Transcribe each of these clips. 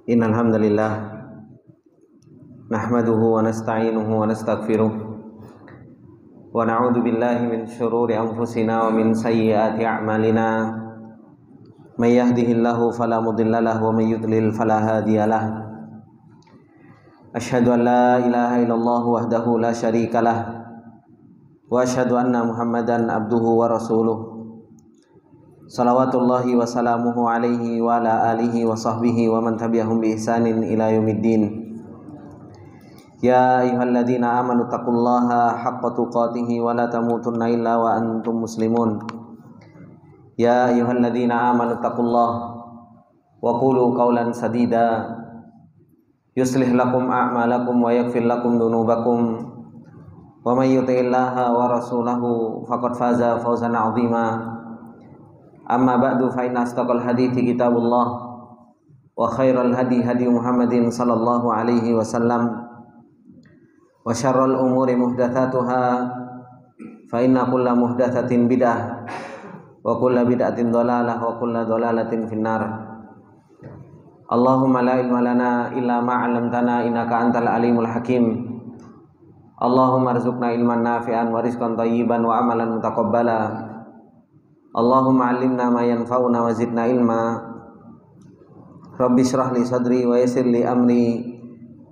Innal hamdalillah nahmaduhu wa nasta'inuhu wa nastaghfiruh wa na'udzu billahi min shururi anfusina wa min sayyiati a'malina may yahdihillahu fala mudilla lahu wa may yudlil fala hadiyalah. Asyhadu an la ilaha illallah wahdahu la syarikalah wa asyhadu anna Muhammadan abduhu wa rasuluh. Salawatullahi wa salamuhu alaihi wa ala alihi wa sahbihi wa man tabi'ahum bi ihsanin ila yaumiddin. Ya ayyuhalladzina amanu taqullaha haqqa tuqatih wa la tamutunna illa wa antum muslimun. Ya ayyuhalladzina amanu taqullaha wa qulu qawlan sadida yuslih lakum a'malakum wa yaghfir lakum dhunubakum wa may yuti'illaha wa rasulahu faqad faza fawzan 'azima. Amma ba'du fa inna asdaqal hadithi kitabullah wa khairal hadi hadi Muhammadin sallallahu alaihi wasallam wa syarrul umuri muhdatsatuha fa inna kulla muhdatsatin bid'ah wa kulla bid'atin dhalalah wa kulla dhalalatin finnar. Allahumma la ilma lana illa ma 'allamtana innaka antal alimul hakim. Allahumma arzuqna ilman nafi'an wa rizqan thayyiban wa amalan mutaqabbala. Allahumma 'allimna ma yanfa'una wa zidna ilma. Rabbi shrah li sadri wa yassir li amri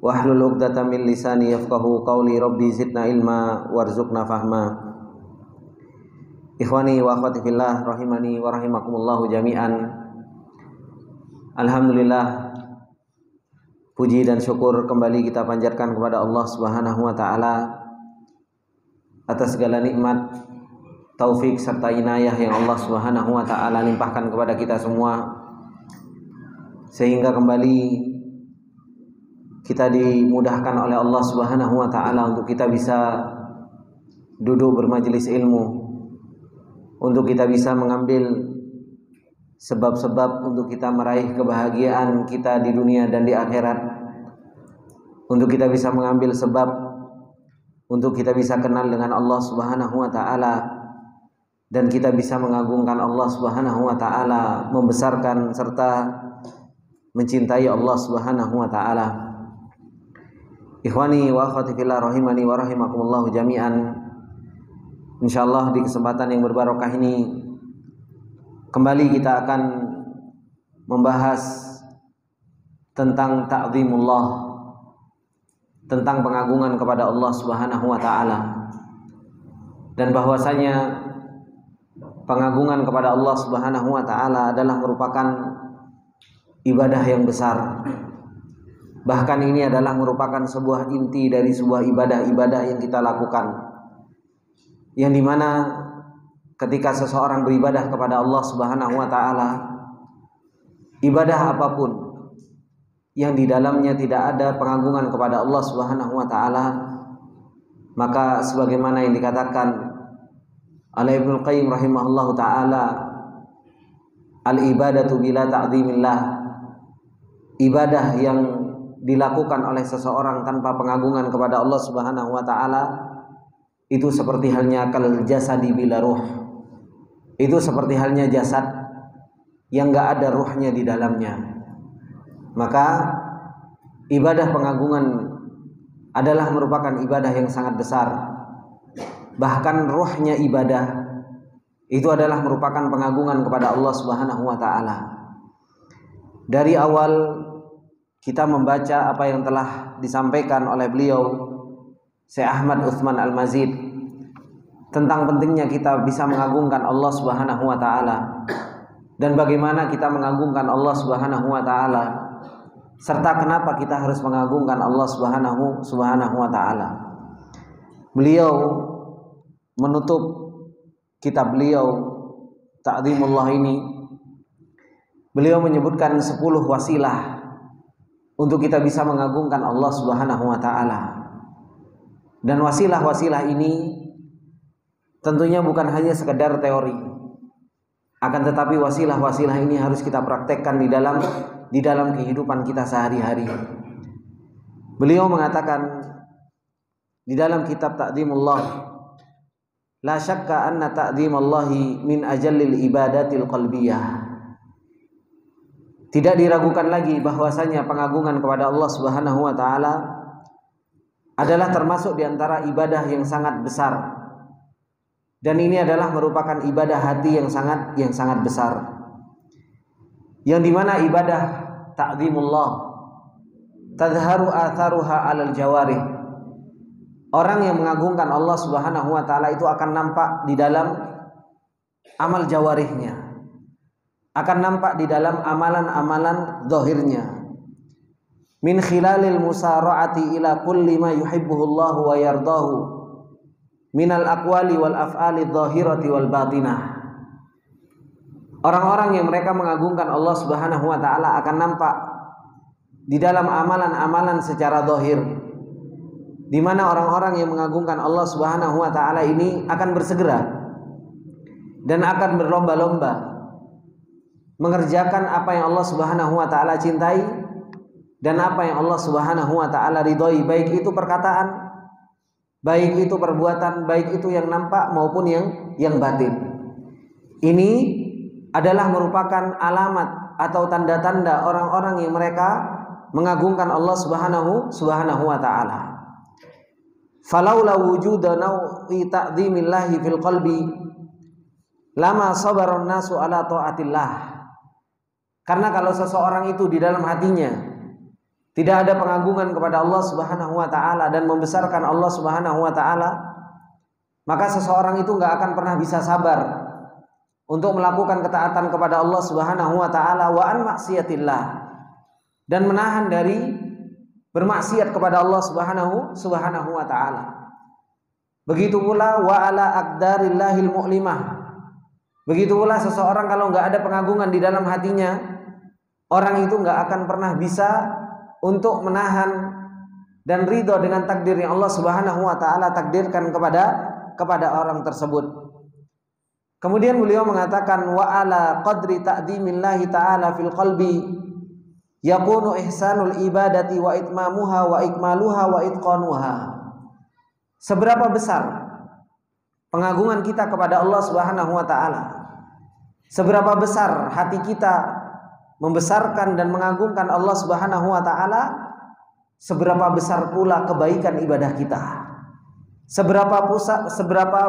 wahlul 'uqdatam min lisani yafqahu qawli. Rabbi zidna ilma warzuqna fahma. Ikhwani wa akhwati fillah rahimani wa rahimakumullah jami'an. Alhamdulillah, puji dan syukur kembali kita panjatkan kepada Allah Subhanahu wa taala atas segala nikmat, taufik serta inayah yang Allah Subhanahu wa taala limpahkan kepada kita semua, sehingga kembali kita dimudahkan oleh Allah Subhanahu wa taala untuk kita bisa duduk bermajelis ilmu, untuk kita bisa mengambil sebab-sebab untuk kita meraih kebahagiaan kita di dunia dan di akhirat, untuk kita bisa mengambil sebab untuk kita bisa kenal dengan Allah Subhanahu wa taala, dan kita bisa mengagungkan Allah Subhanahu wa taala, membesarkan serta mencintai Allah Subhanahu wa taala. Ikhwani wa akhwati fillah rahimani wa rahimakumullah jami'an. Insyaallah di kesempatan yang berbarokah ini kembali kita akan membahas tentang ta'zimullah, tentang pengagungan kepada Allah Subhanahu wa taala, dan bahwasanya pengagungan kepada Allah Subhanahu wa taala adalah merupakan ibadah yang besar. Bahkan ini adalah merupakan sebuah inti dari sebuah ibadah-ibadah yang kita lakukan, yang dimana ketika seseorang beribadah kepada Allah Subhanahu wa taala, ibadah apapun yang di dalamnya tidak ada pengagungan kepada Allah Subhanahu wa taala, maka sebagaimana yang dikatakan oleh Ibnu Qayyim rahimahullahu taala, al-ibadatu bila ta'zimillah, ibadah yang dilakukan oleh seseorang tanpa pengagungan kepada Allah Subhanahu wa taala itu seperti halnya kal jasadi bila ruh. Itu seperti halnya jasad yang enggak ada ruhnya di dalamnya. Maka ibadah pengagungan adalah merupakan ibadah yang sangat besar. Bahkan ruhnya ibadah itu adalah merupakan pengagungan kepada Allah Subhanahu wa taala. Dari awal kita membaca apa yang telah disampaikan oleh beliau Syekh Ahmad Utsman Al-Mazid tentang pentingnya kita bisa mengagungkan Allah Subhanahu wa taala, dan bagaimana kita mengagungkan Allah Subhanahu wa taala, serta kenapa kita harus mengagungkan Allah Subhanahu wa taala. Beliau menutup kitab beliau Ta'zimullah ini, beliau menyebutkan 10 wasilah untuk kita bisa mengagungkan Allah Subhanahu wa taala. Dan wasilah-wasilah ini tentunya bukan hanya sekedar teori, akan tetapi wasilah-wasilah ini harus kita praktekkan di dalam kehidupan kita sehari-hari. Beliau mengatakan di dalam kitab Ta'zimullah, la syakka anna ta'zimallahi min ajallil ibadatil qalbiyah. Tidak diragukan lagi bahwasanya pengagungan kepada Allah Subhanahu wa taala adalah termasuk di antara ibadah yang sangat besar. Dan ini adalah merupakan ibadah hati yang sangat besar. Yang dimana ibadah ta'zimullah tadharu atharuha 'alal jawarih. Orang yang mengagungkan Allah Subhanahu wa taala itu akan nampak di dalam amal jawarihnya. Akan nampak di dalam amalan-amalan zahirnya. Min khilalil musara'ati ila kulli ma yuhibbuhu Allah wa yardahu minal aqwali wal af'ali dhahirati wal batinah. Orang-orang yang mereka mengagungkan Allah Subhanahu wa taala akan nampak di dalam amalan-amalan secara zahir, di mana orang-orang yang mengagungkan Allah Subhanahu wa taala ini akan bersegera dan akan berlomba-lomba mengerjakan apa yang Allah Subhanahu wa taala cintai dan apa yang Allah Subhanahu wa taala ridhoi, baik itu perkataan, baik itu perbuatan, baik itu yang nampak maupun yang batin. Ini adalah merupakan alamat atau tanda-tanda orang-orang yang mereka mengagungkan Allah Subhanahu wa taala. Falaula wujuda nawi ta'dzimillahi fil qalbi lama sabaron nasu ala taatillah. Karena kalau seseorang itu di dalam hatinya tidak ada pengagungan kepada Allah Subhanahu wa taala dan membesarkan Allah Subhanahu wa taala, maka seseorang itu enggak akan pernah bisa sabar untuk melakukan ketaatan kepada Allah Subhanahu wa taala wa an maksiatillah, dan menahan dari bermaksiat kepada Allah Subhanahu wa taala. Begitu pula wa ala aqdarillahil mu'limah. Begitu pula seseorang kalau enggak ada pengagungan di dalam hatinya, orang itu enggak akan pernah bisa untuk menahan dan ridho dengan takdir yang Allah Subhanahu wa taala takdirkan kepada orang tersebut. Kemudian beliau mengatakan wa ala qadri ta'dimillahi ta'ala fil qalbi yakunu ihsanul ibadati wa itmamuha wa ikmaluha wa itqanuha. Seberapa besar pengagungan kita kepada Allah Subhanahu wa taala, seberapa besar hati kita membesarkan dan mengagungkan Allah Subhanahu wa taala, seberapa besar pula kebaikan ibadah kita. Seberapa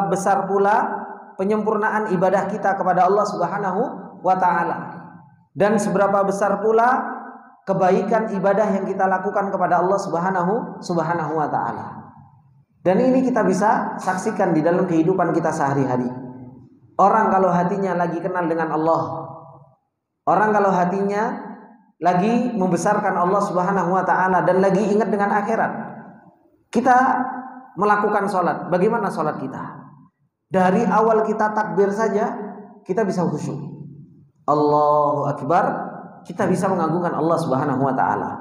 besar pula penyempurnaan ibadah kita kepada Allah Subhanahu wa taala. Dan seberapa besar pula kebaikan ibadah yang kita lakukan kepada Allah Subhanahu wa taala. Dan ini kita bisa saksikan di dalam kehidupan kita sehari-hari. Orang kalau hatinya lagi kenal dengan Allah, orang kalau hatinya lagi membesarkan Allah Subhanahu wa taala dan lagi ingat dengan akhirat, kita melakukan sholat. Bagaimana sholat kita? Dari awal kita takbir saja kita bisa khusyuk. Allahu Akbar, kita bisa mengagungkan Allah Subhanahu wa taala.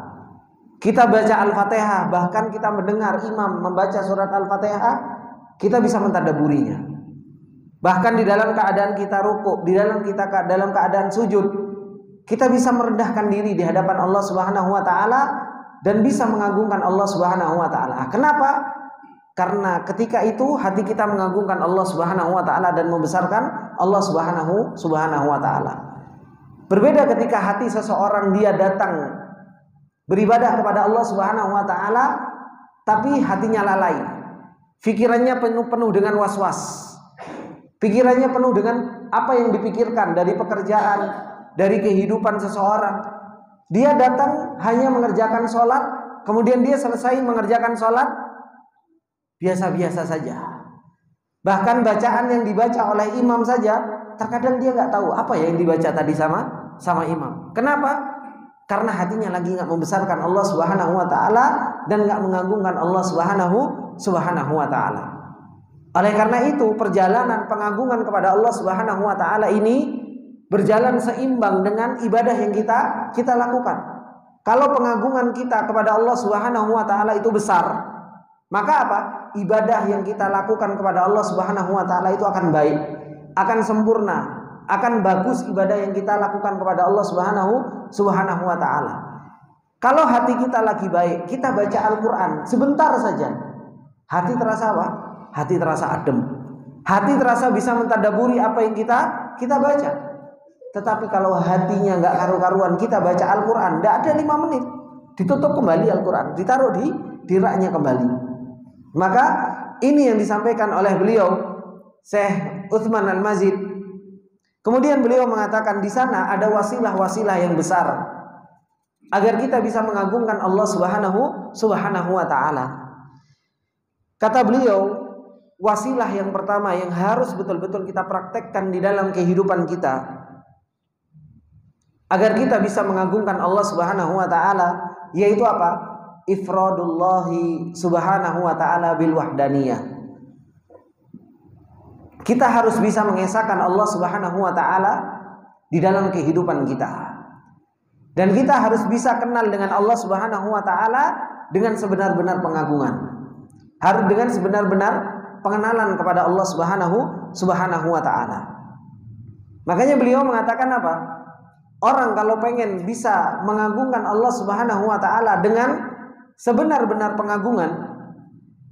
Kita baca Al-Fatihah, bahkan kita mendengar imam membaca surat Al-Fatihah, kita bisa mentadabburinya. Bahkan di dalam keadaan kita rukuk, dalam keadaan sujud, kita bisa merendahkan diri di hadapan Allah Subhanahu wa taala dan bisa mengagungkan Allah Subhanahu wa taala. Kenapa? Karena ketika itu hati kita mengagungkan Allah Subhanahu wa taala dan membesarkan Allah Subhanahu wa taala. Berbeda ketika hati seseorang dia datang beribadah kepada Allah Subhanahu wa taala tapi hatinya lalai. Pikirannya penuh dengan was-was. Pikirannya penuh dengan apa yang dipikirkan dari pekerjaan, dari kehidupan seseorang. Dia datang hanya mengerjakan sholat, kemudian dia selesai mengerjakan sholat biasa-biasa saja. Bahkan bacaan yang dibaca oleh imam saja, terkadang dia nggak tahu apa yang dibaca tadi sama imam. Kenapa? Karena hatinya lagi nggak membesarkan Allah Subhanahu wa taala dan nggak mengagungkan Allah Subhanahu wa taala. Oleh karena itu, perjalanan pengagungan kepada Allah Subhanahu wa taala ini berjalan seimbang dengan ibadah yang kita lakukan. Kalau pengagungan kita kepada Allah Subhanahu wa taala itu besar, maka apa? Ibadah yang kita lakukan kepada Allah Subhanahu wa taala itu akan baik, akan sempurna, akan bagus ibadah yang kita lakukan kepada Allah Subhanahu wa taala. Kalau hati kita lagi baik, kita baca Al-Qur'an sebentar saja, hati terasa apa? Hati terasa adem. Hati terasa bisa mentadabburi apa yang kita baca. Tetapi kalau hatinya nggak karu-karuan, kita baca Al-Quran, tidak ada 5 menit, ditutup kembali Al-Quran, ditaruh di raknya kembali. Maka ini yang disampaikan oleh beliau, Syekh Utsman Al-Mazid. Kemudian beliau mengatakan di sana ada wasilah-wasilah yang besar agar kita bisa mengagungkan Allah Subhanahu wa taala. Kata beliau, wasilah yang pertama yang harus betul-betul kita praktekkan di dalam kehidupan kita agar kita bisa mengagungkan Allah Subhanahu wa taala, yaitu apa? Ifradullahi Subhanahu wa taala bil wahdaniyah. Kita harus bisa mengesahkan Allah Subhanahu wa taala di dalam kehidupan kita. Dan kita harus bisa kenal dengan Allah Subhanahu wa taala dengan sebenar-benar pengagungan. Harus dengan sebenar-benar pengenalan kepada Allah Subhanahu wa taala. Makanya beliau mengatakan apa? Orang kalau pengen bisa mengagungkan Allah Subhanahu wa taala dengan sebenar-benar pengagungan,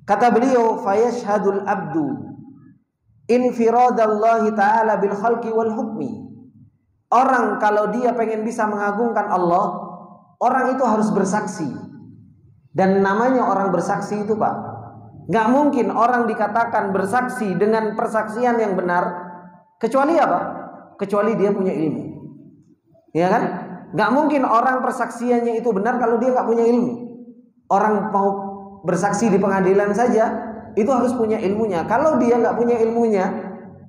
kata beliau, fayashhadul abdu infiradallahi ta'ala bil khalqi wal hukmi. Orang kalau dia pengen bisa mengagungkan Allah, orang itu harus bersaksi. Dan namanya orang bersaksi itu, Pak, nggak mungkin orang dikatakan bersaksi dengan persaksian yang benar kecuali apa? Kecuali dia punya ilmu. Ya kan? Nggak mungkin orang persaksiannya itu benar kalau dia nggak punya ilmu. Orang mau bersaksi di pengadilan saja itu harus punya ilmunya. Kalau dia nggak punya ilmunya,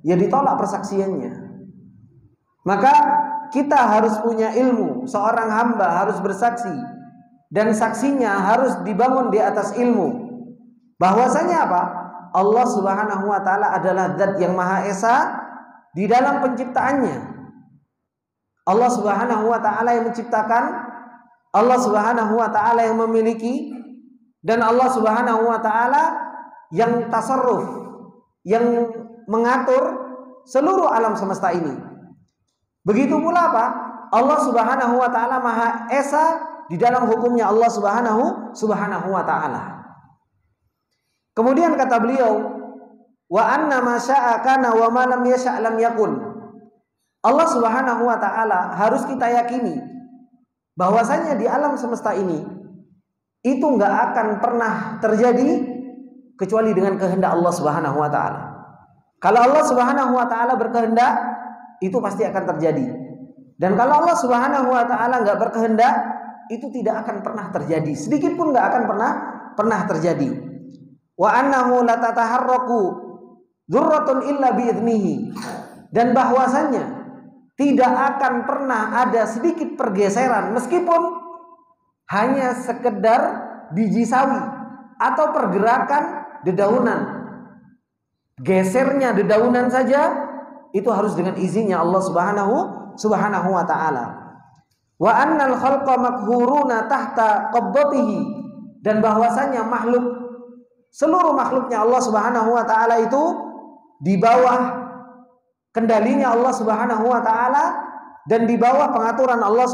ya ditolak persaksiannya. Maka kita harus punya ilmu. Seorang hamba harus bersaksi dan saksinya harus dibangun di atas ilmu. Bahwasanya apa? Allah Subhanahu wa taala adalah zat yang Maha Esa di dalam penciptaannya. Allah Subhanahu wa taala yang menciptakan, Allah Subhanahu wa taala yang memiliki, dan Allah Subhanahu wa taala yang tasarruf, yang mengatur seluruh alam semesta ini. Begitu pula apa? Allah Subhanahu wa taala Maha Esa di dalam hukumnya Allah Subhanahu wa taala. Kemudian kata beliau, wa anna ma syaa kana wa ma lam yasha' lam yakun. Allah Subhanahu wa taala harus kita yakini bahwasanya di alam semesta ini itu enggak akan pernah terjadi kecuali dengan kehendak Allah Subhanahu wa taala. Kalau Allah Subhanahu wa taala berkehendak, itu pasti akan terjadi. Dan kalau Allah Subhanahu wa taala enggak berkehendak, itu tidak akan pernah terjadi. Sedikit pun enggak akan pernah terjadi. Wa annahu la tataharraku dzurratun illa biiznihi. Dan bahwasanya tidak akan pernah ada sedikit pergeseran meskipun hanya sekedar biji sawi atau pergerakan dedaunan. Gesernya dedaunan saja itu harus dengan izinnya Allah Subhanahu wa taala. Wa annal khalqa makhuruna tahta qabdatihi. Dan bahwasanya makhluk, seluruh makhluknya Allah Subhanahu wa taala itu di bawah kendalinya Allah Subhanahu wa taala dan di bawah pengaturan Allah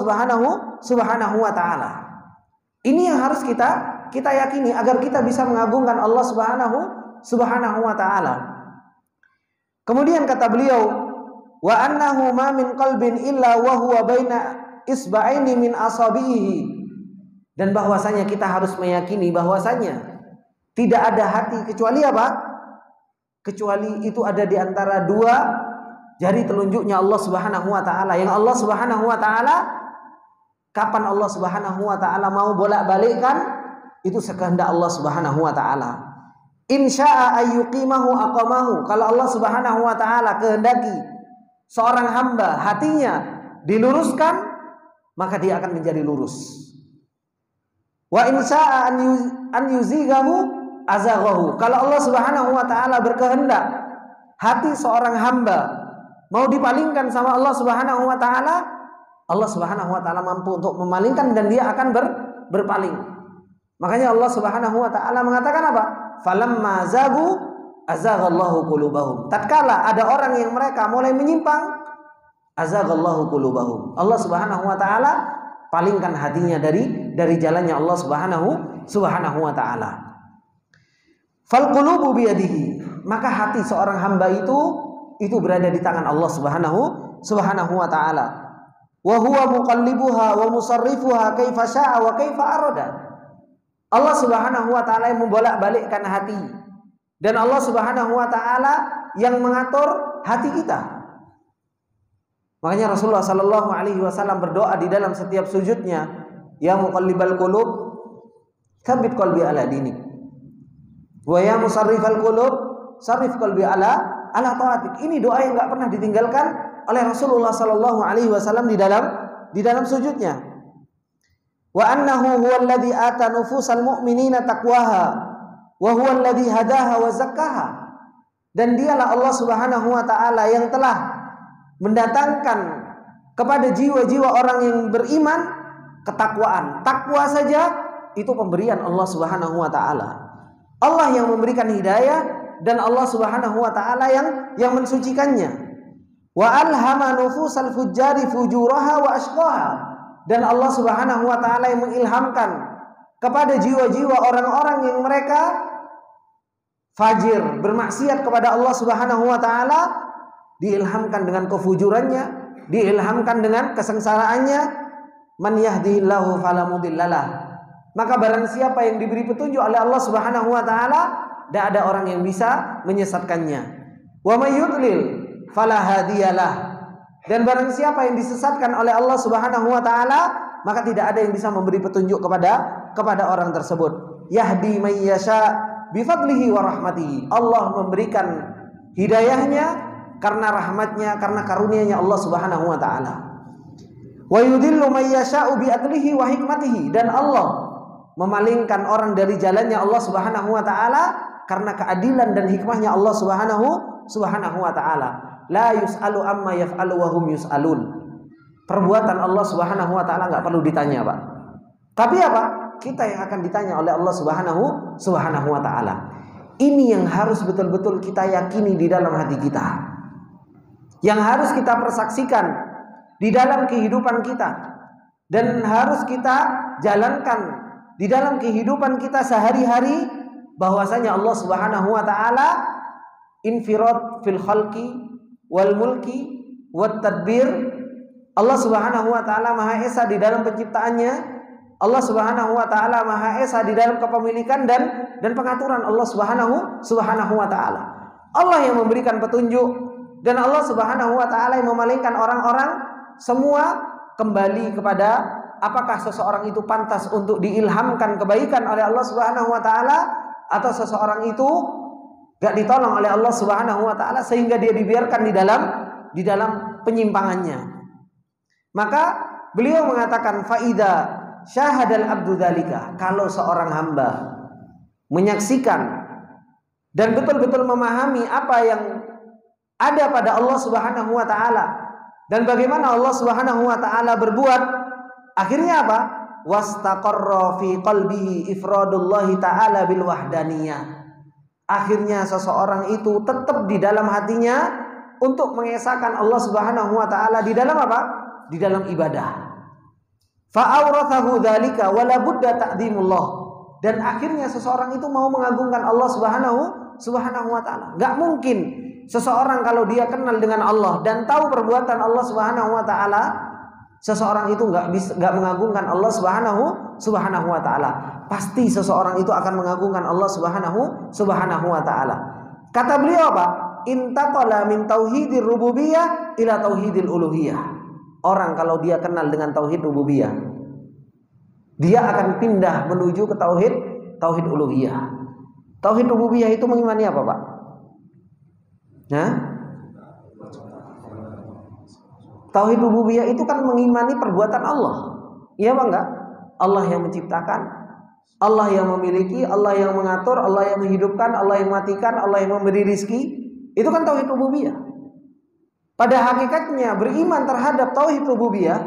Subhanahu wa taala. Ini yang harus kita yakini agar kita bisa mengagungkan Allah Subhanahu wa taala. Kemudian kata beliau, wa annahu ma min qalbin illa wa huwa baina isba'aini min asabihi. Dan bahwasanya kita harus meyakini bahwasanya tidak ada hati kecuali apa? Kecuali itu ada di antara dua jari telunjuknya Allah Subhanahu wa taala. Yang Allah Subhanahu wa taala, kapan Allah Subhanahu wa taala mau bolak-balikkan, itu sekehendak Allah Subhanahu wa taala. Insya'a ayyuqimahu aqamahu. Kalau Allah Subhanahu wa taala kehendaki seorang hamba hatinya diluruskan, maka dia akan menjadi lurus. Wa insya'a an yuzigahu azaghahu. Kalau Allah Subhanahu wa taala berkehendak hati seorang hamba mau dipalingkan sama Allah Subhanahu wa taala, Allah Subhanahu wa taala mampu untuk memalingkan dan dia akan berpaling. Makanya Allah Subhanahu wa taala mengatakan apa? Falamma zagu azaghallahu qulubahum. Tatkala ada orang yang mereka mulai menyimpang, azaghallahu qulubahum. Allah Subhanahu wa taala palingkan hatinya dari jalannya Allah Subhanahu wa taala. Fal qulubu biyadihi. Maka hati seorang hamba itu berada di tangan Allah Subhanahu wa ta'ala. Wa huwa muqallibuha wa musarrifuha kaifa syaa wa kaifa arada. Allah Subhanahu wa ta'ala yang membolak-balikkan hati, dan Allah Subhanahu wa ta'ala yang mengatur hati kita. Makanya Rasulullah sallallahu alaihi wasallam berdoa di dalam setiap sujudnya, ya muqallibal qulub tsabbit qalbi ala dinik, wa ya musarrifal qulub sarrif qalbi ala taatik. Ini doa yang enggak pernah ditinggalkan oleh Rasulullah sallallahu alaihi wasallam di dalam sujudnya. Wa annahu huwallazi ata nufusal mu'minina taqwaha wa huwallazi hadaha wa zakkaha. Dan dialah Allah Subhanahu wa ta'ala yang telah mendatangkan kepada jiwa-jiwa orang yang beriman ketakwaan. Takwa saja itu pemberian Allah Subhanahu wa ta'ala. Allah yang memberikan hidayah, dan Allah Subhanahu wa ta'ala yang mensucikannya. Wa alhama nufusal fujjari fujuraha wa ashqaha. Dan Allah Subhanahu wa ta'ala yang mengilhamkan kepada jiwa-jiwa orang-orang yang mereka fajir, bermaksiat kepada Allah Subhanahu wa ta'ala, diilhamkan dengan kefujurannya, diilhamkan dengan kesengsaraannya. Man yahdihillahu fala mudhillalah. Maka barang siapa yang diberi petunjuk oleh Allah Subhanahu wa ta'ala, tidak ada orang yang bisa menyesatkannya. Wa may yudlil fala hadiyalah. Dan barang siapa yang disesatkan oleh Allah Subhanahu wa ta'ala, maka tidak ada yang bisa memberi petunjuk kepada orang tersebut. Yahdi may yasha bifadlihi wa rahmatihi. Allah memberikan hidayahnya karena rahmatnya, karena karunia-Nya Allah Subhanahu wa ta'ala. Wa yudillu may yasha'u bi adlihi wa hikmatihi. Dan Allah memalingkan orang dari jalannya Allah Subhanahu wa ta'ala karena keadilan dan hikmahnya Allah Subhanahu wa ta'ala. La yus'alu amma yaf'alu wa hum yus'alun. Perbuatan Allah Subhanahu wa ta'ala enggak perlu ditanya, Pak. Tapi apa? Kita yang akan ditanya oleh Allah Subhanahu wa ta'ala. Ini yang harus betul-betul kita yakini di dalam hati kita, yang harus kita persaksikan di dalam kehidupan kita, dan harus kita jalankan di dalam kehidupan kita sehari-hari, bahwasanya Allah Subhanahu wa ta'ala infirad fil khalqi wal mulki wat tadbir. Allah Subhanahu wa ta'ala Maha Esa di dalam penciptaannya. Allah Subhanahu wa ta'ala Maha Esa di dalam kepemilikan dan pengaturan Allah Subhanahu wa ta'ala. Allah yang memberikan petunjuk, dan Allah Subhanahu wa ta'ala yang memalingkan orang-orang semua kembali kepada apakah seseorang itu pantas untuk diilhamkan kebaikan oleh Allah Subhanahu wa ta'ala, atau seseorang itu gak ditolong oleh Allah Subhanahu wa ta'ala sehingga dia dibiarkan di dalam penyimpangannya. Maka beliau mengatakan, faida syahadal abdu dzalika, kalau seorang hamba menyaksikan dan betul-betul memahami apa yang ada pada Allah Subhanahu wa ta'ala, dan bagaimana Allah Subhanahu wa ta'ala berbuat, akhirnya apa? Wastaqarra fi qalbihi ifradullahi ta'ala bil wahdaniyah. Akhirnya seseorang itu tetap di dalam hatinya untuk mengesahkan Allah Subhanahu wa ta'ala di dalam apa? Di dalam ibadah. Fa'aurathahu dzalika wala budda ta'dhimullah. Dan akhirnya seseorang itu mau mengagungkan Allah Subhanahu wa ta'ala. Enggak mungkin seseorang kalau dia kenal dengan Allah dan tahu perbuatan Allah Subhanahu wa ta'ala, seseorang itu enggak mengagungkan Allah Subhanahu wa ta'ala. Pasti seseorang itu akan mengagungkan Allah Subhanahu wa ta'ala. Kata beliau apa? Intaqala min tauhidir rububiyah ila tauhidil uluhiyah. Orang kalau dia kenal dengan tauhid rububiyah, dia akan pindah menuju ke tauhid uluhiyah. Tauhid rububiyah itu mengimani apa, Pak? Nah, tauhid rububiyah itu kan mengimani perbuatan Allah. Iya apa enggak? Allah yang menciptakan, Allah yang memiliki, Allah yang mengatur, Allah yang menghidupkan, Allah yang mematikan, Allah yang memberi rizki. Itu kan tauhid rububiyah. Pada hakikatnya beriman terhadap tauhid rububiyah,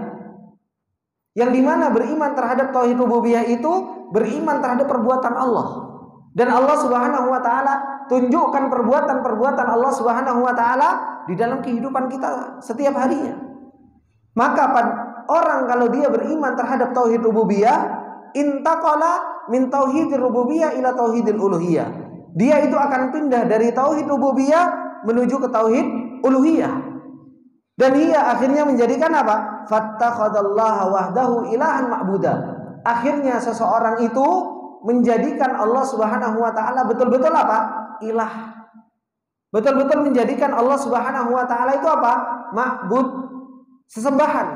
yang dimana beriman terhadap tauhid rububiyah itu beriman terhadap perbuatan Allah. Dan Allah Subhanahu wa ta'ala tunjukkan perbuatan-perbuatan Allah Subhanahu wa ta'ala di dalam kehidupan kita setiap harinya. Maka orang kalau dia beriman terhadap tauhid rububiyah, intaqala min tauhidir rububiyah ila tauhidil uluhiyah. Dia itu akan pindah dari tauhid rububiyah menuju ke tauhid uluhiyah. Dan ia akhirnya menjadikan apa? Fattakhadallaha wahdahu ilahan ma'buda. Akhirnya seseorang itu menjadikan Allah Subhanahu wa taala betul-betul apa? Ilah. Betul-betul menjadikan Allah Subhanahu wa taala itu apa? Ma'bud, sesembahan.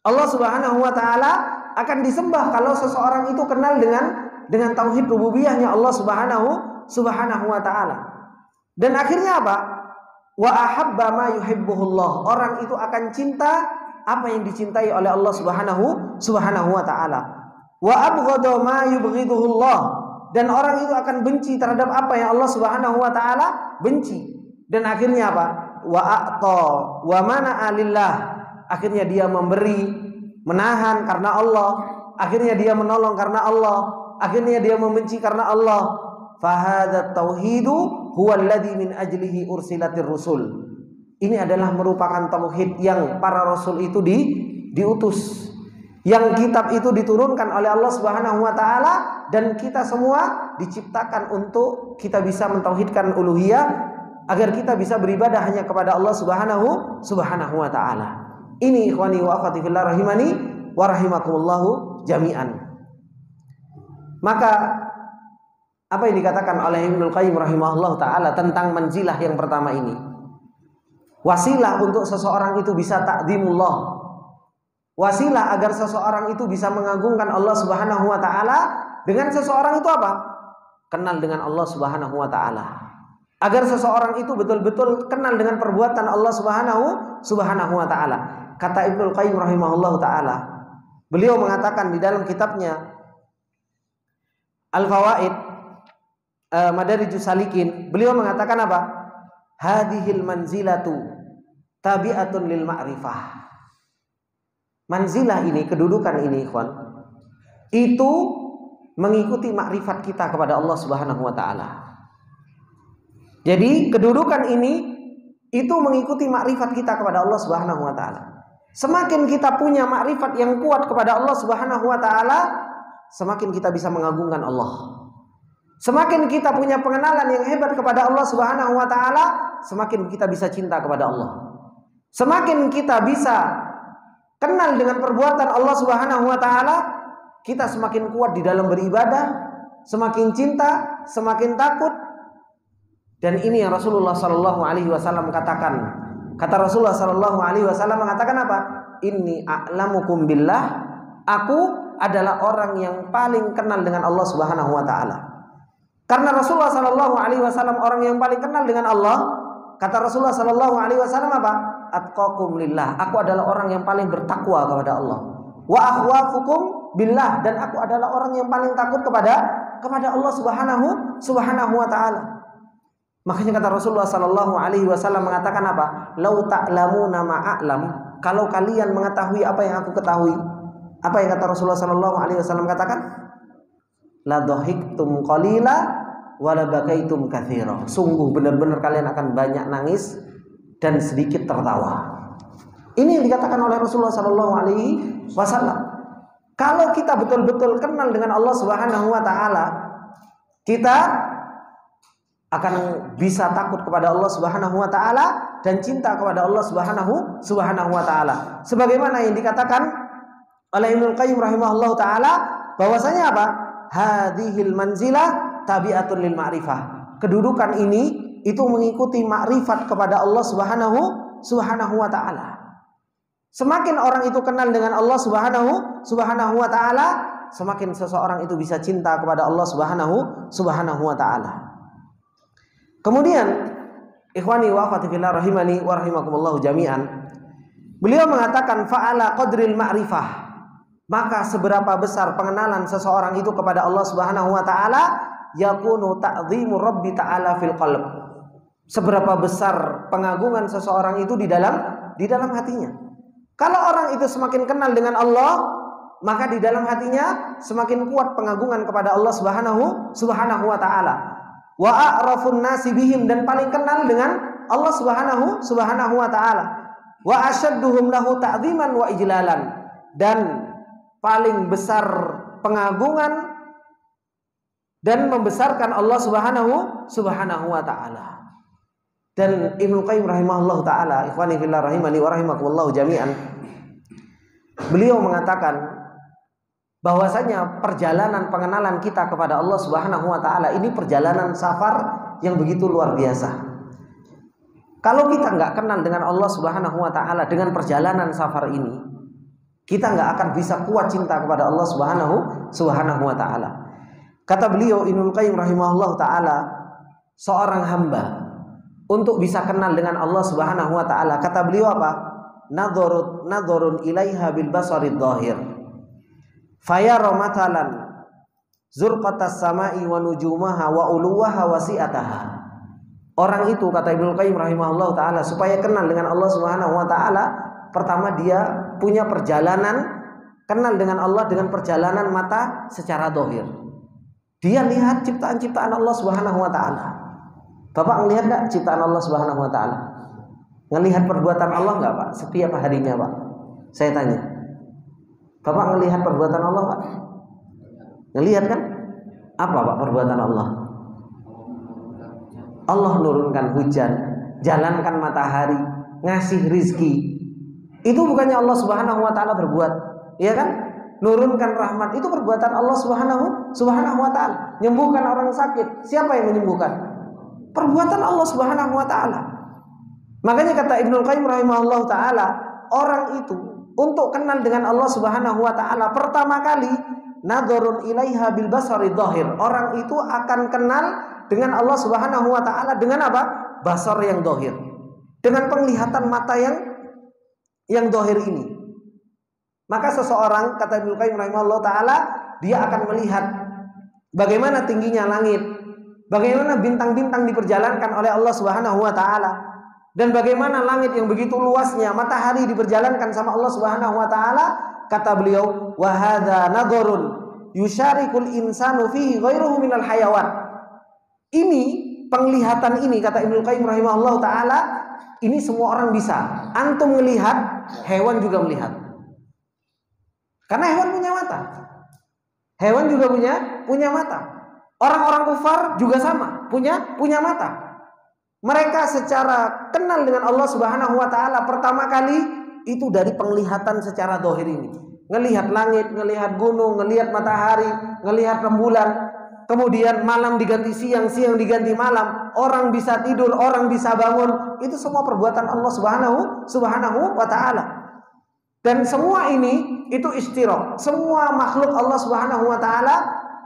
Allah Subhanahu wa taala akan disembah kalau seseorang itu kenal dengan tauhid rububiyahnya Allah Subhanahu wa taala. Dan akhirnya apa? Wa ahabba ma yuhibbuhullah. Orang itu akan cinta apa yang dicintai oleh Allah Subhanahu wa taala. Wa abghada ma yubghiduhullah. Dan orang itu akan benci terhadap apa yang Allah Subhanahu wa taala benci. Dan akhirnya apa? Wa a'ta wa mana'a lillah. Akhirnya dia memberi, menahan karena Allah. Akhirnya dia menolong karena Allah. Akhirnya dia membenci karena Allah. Fahadhat tauhidu huwa alladhi min ajlihi ursilatir rusul. Ini adalah merupakan tauhid yang para rasul itu diutus. Yang kitab itu diturunkan oleh Allah Subhanahu wa taala dan kita semua diciptakan untuk kita bisa mentauhidkan uluhiyah agar kita bisa beribadah hanya kepada Allah Subhanahu wa taala. Ini ikhwani wa akhwati fillah rahimani wa rahimakumullahu jami'an. Maka apa yang dikatakan oleh Ibnul Qayyim rahimahullah ta'ala tentang manzilah yang pertama ini, wasilah untuk seseorang itu bisa ta'zimullah, wasilah agar seseorang itu bisa mengagungkan Allah Subhanahu wa ta'ala. Dengan seseorang itu apa? Kenal dengan Allah Subhanahu wa ta'ala. Agar seseorang itu betul-betul kenal dengan perbuatan Allah Subhanahu wa ta'ala. Kata Ibnul Qayyim rahimahullah ta'ala, beliau mengatakan di dalam kitabnya Al-Fawaid Madarijus Salikin, beliau mengatakan apa? Hadhil manzilatu tabi'atun lil ma'rifah. Manzilah ini, kedudukan ini, ikhwan, itu mengikuti makrifat kita kepada Allah Subhanahu wa taala. Jadi kedudukan ini itu mengikuti makrifat kita kepada Allah Subhanahu wa taala. Semakin kita punya makrifat yang kuat kepada Allah Subhanahu wa taala, semakin kita bisa mengagungkan Allah. Semakin kita punya pengenalan yang hebat kepada Allah Subhanahu wa taala, semakin kita bisa cinta kepada Allah. Semakin kita bisa kenal dengan perbuatan Allah Subhanahu wa taala, kita semakin kuat di dalam beribadah, semakin cinta, semakin takut. Dan ini yang Rasulullah sallallahu alaihi wasallam katakan. Kata Rasulullah sallallahu alaihi wasallam mengatakan apa? Inni a'lamukum billah. Aku adalah orang yang paling kenal dengan Allah Subhanahu wa taala. Karena Rasulullah sallallahu alaihi wasallam orang yang paling kenal dengan Allah, kata Rasulullah sallallahu alaihi wasallam apa? Atqakum lillah. Aku adalah orang yang paling bertakwa kepada Allah. Wa akhwafukum billah, dan aku adalah orang yang paling takut kepada Allah Subhanahu wa taala. Makanya kata Rasulullah sallallahu alaihi wasallam mengatakan apa? Lau ta'lamuna ma'alam. Kalau kalian mengetahui apa yang aku ketahui. Apa yang kata Rasulullah sallallahu alaihi wasallam katakan? La dhahiktum qalila wa la bakaitum katsira. Sungguh benar-benar kalian akan banyak nangis dan sedikit tertawa. Ini yang dikatakan oleh Rasulullah sallallahu alaihi wasallam. Kalau kita betul-betul kenal dengan Allah Subhanahu wa taala, kita akan bisa takut kepada Allah Subhanahu wa taala dan cinta kepada Allah Subhanahu wa taala. Sebagaimana yang dikatakan oleh Ibnu Qayyim rahimahullahu taala bahwasanya apa? Hadhil manzilah tabi'atun lil ma'rifah. Kedudukan ini itu mengikuti makrifat kepada Allah Subhanahu wa taala. Semakin orang itu kenal dengan Allah Subhanahu wa taala, semakin seseorang itu bisa cinta kepada Allah Subhanahu wa taala. Kemudian ikhwani wa akhwati fillah rahimani wa rahimakumullah jami'an, beliau mengatakan fa'ala qadril ma'rifah. Maka seberapa besar pengenalan seseorang itu kepada Allah Subhanahu wa taala, yakunu ta'zimu Rabbi ta'ala fil qalb. Seberapa besar pengagungan seseorang itu di dalam hatinya. Kalau orang itu semakin kenal dengan Allah, maka di dalam hatinya semakin kuat pengagungan kepada Allah Subhanahu wa taala. Wa a'rafun nasi bihim, dan paling kenal dengan Allah Subhanahu wa taala. Wa asyadduhum lahu ta'ziman wa ijlalan, dan paling besar pengagungan dan membesarkan Allah Subhanahu wa taala. Dan Ibnu Qayyim rahimahullah taala, ikhwani fillah rahimani wa rahimakumullah jami'an, beliau mengatakan bahwasanya perjalanan pengenalan kita kepada Allah Subhanahu wa taala ini perjalanan safar yang begitu luar biasa. Kalau kita nggak kenal dengan Allah Subhanahu wa taala dengan perjalanan safar ini, kita nggak akan bisa kuat cinta kepada Allah Subhanahu wa taala. Kata beliau Ibnu Qayyim rahimahullah taala, seorang hamba untuk bisa kenal dengan Allah Subhanahu wa taala, kata beliau apa? Nadharun ilaiha bil basarid dhahir. Fayara matalan zurqatas samai wa nujumaha wa uluwaha wasi'ataha. Orang itu, kata Ibnu Qayyim rahimahullah taala, supaya kenal dengan Allah Subhanahu wa taala, pertama dia punya perjalanan kenal dengan Allah dengan perjalanan mata secara dhahir. Dia lihat ciptaan-ciptaan Allah Subhanahu wa taala. Bapak ngelihat enggak ciptaan Allah Subhanahu wa taala? Ngelihat perbuatan Allah enggak, Pak? Setiap harinya, Pak. Saya tanya. Bapak ngelihat perbuatan Allah, Pak? Ngelihat kan? Apa, Pak, perbuatan Allah? Allah nurunkan hujan, jalankan matahari, ngasih rizki. Itu bukannya Allah Subhanahu wa taala berbuat, iya kan? Nurunkan rahmat, itu perbuatan Allah Subhanahu wa taala. Menyembuhkan orang sakit, siapa yang menyembuhkan? Perbuatan Allah Subhanahu wa taala. Makanya kata Ibnu Qayyim rahimahullah taala, orang itu untuk kenal dengan Allah Subhanahu wa taala pertama kali nadharun ilaiha bil basari dhahir. Orang itu akan kenal dengan Allah Subhanahu wa taala dengan apa? Basar yang dhahir. Dengan penglihatan mata yang dhahir ini. Maka seseorang, kata Ibnu Qayyim rahimahullah taala, dia akan melihat bagaimana tingginya langit, bagaimana bintang-bintang diperjalankan oleh Allah Subhanahu wa taala, dan bagaimana langit yang begitu luasnya, matahari diperjalankan sama Allah Subhanahu wa taala. Kata beliau, wa hadza nadharun yusyarikul insanu fihi ghairuhu minal hayawan. Ini penglihatan ini, kata Ibnu Qayyim rahimahullah taala, ini semua orang bisa. Antum melihat, hewan juga melihat. Karena hewan punya mata. Hewan juga punya mata. Orang-orang kufar juga sama, punya mata. Mereka secara kenal dengan Allah Subhanahu wa taala pertama kali itu dari penglihatan secara zahir ini. Ngelihat langit, ngelihat gunung, ngelihat matahari, ngelihat rembulan. Kemudian malam diganti siang, siang diganti malam. Orang bisa tidur, orang bisa bangun. Itu semua perbuatan Allah Subhanahu wa taala. Dan semua ini itu istiraq. Semua makhluk Allah Subhanahu wa taala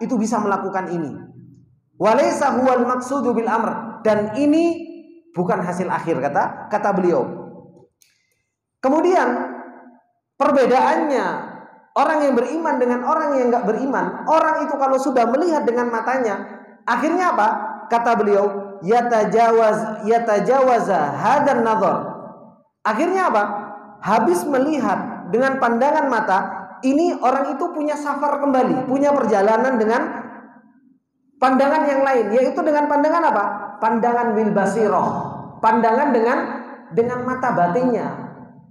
itu bisa melakukan ini. Walaysa huwal maqsudu bil amr, dan ini bukan hasil akhir, kata beliau. Kemudian perbedaannya orang yang beriman dengan orang yang enggak beriman. Orang itu kalau sudah melihat dengan matanya, akhirnya apa? Kata beliau, yatajawaza hadan nazar. Akhirnya apa? Habis melihat dengan pandangan mata, ini orang itu punya safar kembali, punya perjalanan dengan pandangan yang lain, yaitu dengan pandangan apa? Pandangan bil basirah, pandangan dengan mata batinnya.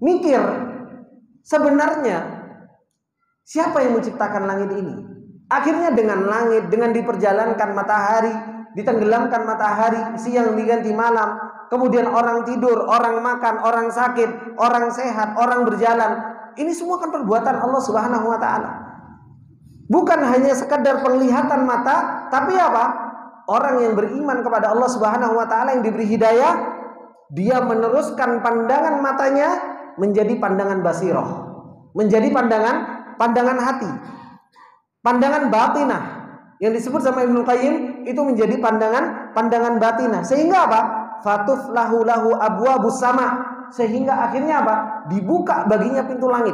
Mikir, sebenarnya siapa yang menciptakan langit ini? Akhirnya dengan langit, dengan diperjalankan matahari, ditenggelamkan matahari, siang diganti malam, kemudian orang tidur, orang makan, orang sakit, orang sehat, orang berjalan. Ini semua kan perbuatan Allah Subhanahu wa taala. Bukan hanya sekedar penglihatan mata, tapi apa? Orang yang beriman kepada Allah Subhanahu wa taala, yang diberi hidayah, dia meneruskan pandangan matanya menjadi pandangan basirah, menjadi pandangan hati, pandangan batinah. Yang disebut sama Ibnu Qayyim itu menjadi pandangan batinah. Sehingga apa? Fatuflahu lahu abwabus sama. Sehingga akhirnya apa? Dibuka baginya pintu langit.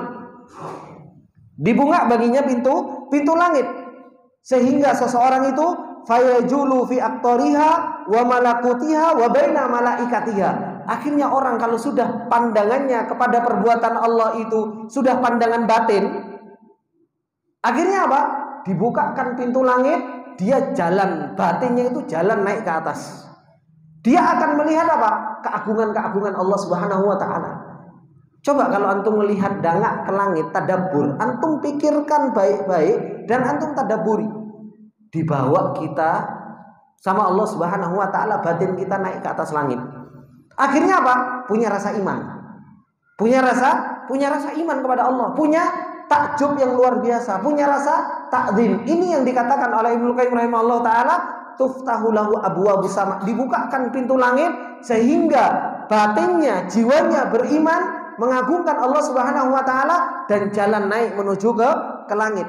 Dibuka baginya pintu langit. Sehingga seseorang itu fayajulu fi aqtariha wa malakutiha wa baina malaikatiha. Akhirnya orang kalau sudah pandangannya kepada perbuatan Allah itu sudah pandangan batin, akhirnya apa? Dibukakan pintu langit, dia jalan batinnya itu jalan naik ke atas. Dia akan melihat apa? Keagungan-keagungan Allah Subhanahu wa taala. Coba kalau antum melihat dangak ke langit, tadabbur, antum pikirkan baik-baik dan antum tadabburi. Dibawa kita sama Allah Subhanahu wa taala, batin kita naik ke atas langit. Akhirnya apa? Punya rasa iman. Punya rasa iman kepada Allah, punya takjub yang luar biasa, punya rasa takzim. Ini yang dikatakan oleh Ibnu Qayyim rahimahullah taala, tuftahu lahu abwabus sama, dibukakan pintu langit sehingga batinnya, jiwanya beriman, mengagungkan Allah Subhanahu wa taala dan jalan naik menuju ke langit.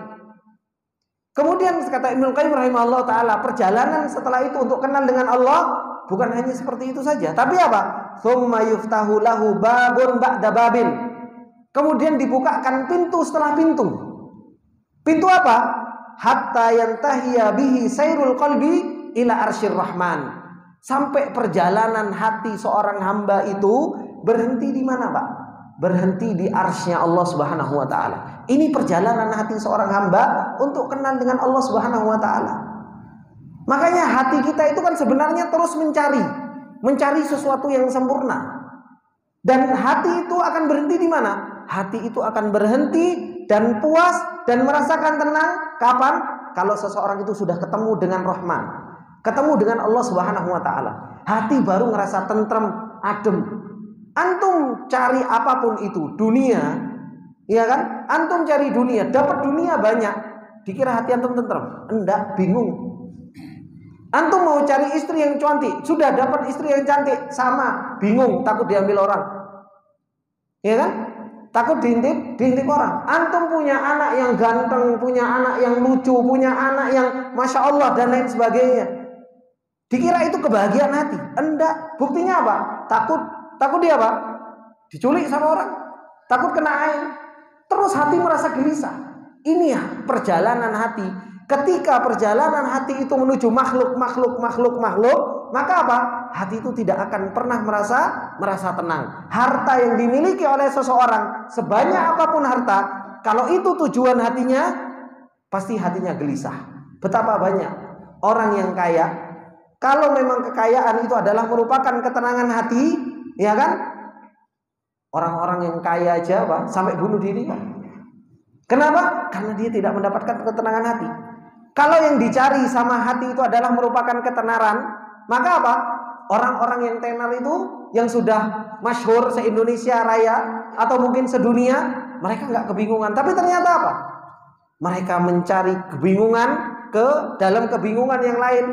Kemudian kata Ibnu Qayyim rahimahullah taala, perjalanan setelah itu untuk kenal dengan Allah bukan hanya seperti itu saja, tapi apa? Tsumma yuftahu lahu babun ba'da babin. Kemudian dibukakan pintu setelah pintu. Pintu apa? Hatta yantahiya bihi sairul qalbi ila arsyir rahman. Sampai perjalanan hati seorang hamba itu berhenti di mana, Pak? Berhenti di arsy-Nya Allah Subhanahu wa taala. Ini perjalanan hati seorang hamba untuk kenal dengan Allah Subhanahu wa taala. Makanya hati kita itu kan sebenarnya terus mencari sesuatu yang sempurna. Dan hati itu akan berhenti di mana? Hati itu akan berhenti dan puas dan merasakan tenang kapan? Kalau seseorang itu sudah ketemu dengan Rahman, ketemu dengan Allah Subhanahu wa taala. Hati baru ngerasa tentrem, adem. Antum cari apapun itu, dunia, ya kan? Antum cari dunia, dapat dunia banyak, dikira hati antum tentrem? Enggak, bingung. Antum mau cari istri yang cantik, sudah dapat istri yang cantik, sama, bingung, takut diambil orang. Ya kan? Takut diintip orang. Antum punya anak yang ganteng, punya anak yang lucu, punya anak yang Masya Allah dan lain sebagainya, dikira itu kebahagiaan hati. Enggak, buktinya apa? Takut dia apa? Diculik sama orang, takut kena air. Terus hati merasa gelisah. Ini ya perjalanan hati. Ketika perjalanan hati itu menuju makhluk, maka apa? Hati itu tidak akan pernah merasa tenang. Harta yang dimiliki oleh seseorang, sebanyak apapun harta, kalau itu tujuan hatinya, pasti hatinya gelisah. Betapa banyak orang yang kaya, kalau memang kekayaan itu adalah merupakan ketenangan hati, ya kan? Orang-orang yang kaya aja apa? Sampai bunuh diri, Pak. Kenapa? Karena dia tidak mendapatkan ketenangan hati. Kalau yang dicari sama hati itu adalah merupakan ketenaran, maka apa? Orang-orang yang tenar itu, yang sudah masyhur se-Indonesia Raya atau mungkin sedunia, mereka nggak kebingungan. Tapi ternyata apa? Mereka mencari kebingungan dalam kebingungan yang lain,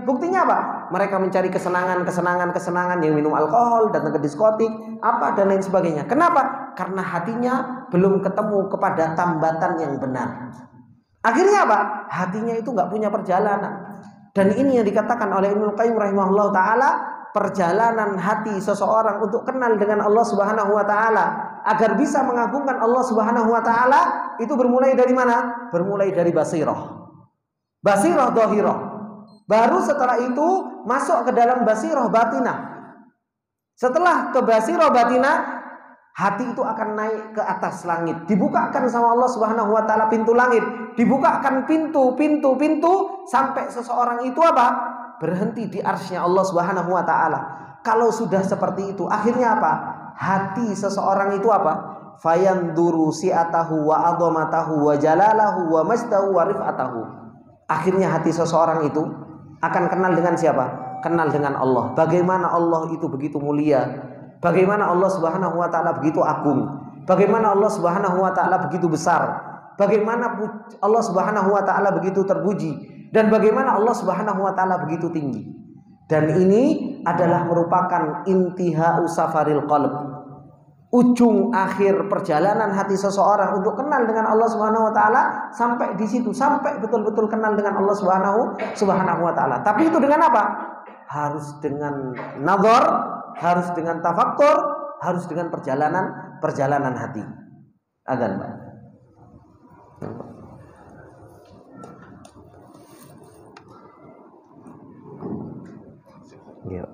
Buktinya apa? Mereka mencari kesenangan yang minum alkohol, datang ke diskotik, apa dan lain sebagainya. Kenapa? Karena hatinya belum ketemu kepada tambatan yang benar. Akhirnya apa? Hatinya itu nggak punya perjalanan. Dan ini yang dikatakan oleh Ibnu Qayyim rahimahullah taala, perjalanan hati seseorang untuk kenal dengan Allah Subhanahu wa taala agar bisa mengagungkan Allah Subhanahu wa taala itu bermulai dari mana? Bermulai dari basirah dhahirah. Baru setelah itu masuk ke dalam basirah batinah. Setelah ke basirah batinah, hati itu akan naik ke atas langit. Dibukakan sama Allah Subhanahu wa taala pintu langit. Dibukakan pintu sampai seseorang itu apa? Berhenti di arsy-Nya Allah Subhanahu wa taala. Kalau sudah seperti itu, akhirnya apa? Hati seseorang itu apa? Fayanduru si'atahu wa 'azamatahu wa jalalahu wa majdahu wa rif'atahu. Akhirnya hati seseorang itu akan kenal dengan siapa? Kenal dengan Allah. Bagaimana Allah itu begitu mulia. Bagaimana Allah Subhanahu wa taala begitu agung. Bagaimana Allah Subhanahu wa taala begitu besar. Bagaimana Allah Subhanahu wa taala begitu terpuji dan bagaimana Allah Subhanahu wa taala begitu tinggi. Dan ini adalah merupakan intihau safaril qalb. Ujung akhir perjalanan hati seseorang untuk kenal dengan Allah Subhanahu wa taala sampai di situ, sampai betul-betul kenal dengan Allah Subhanahu wa taala. Tapi itu dengan apa? Harus dengan nazar, harus dengan tafakkur, harus dengan perjalanan hati. Adzan, Pak. Ya.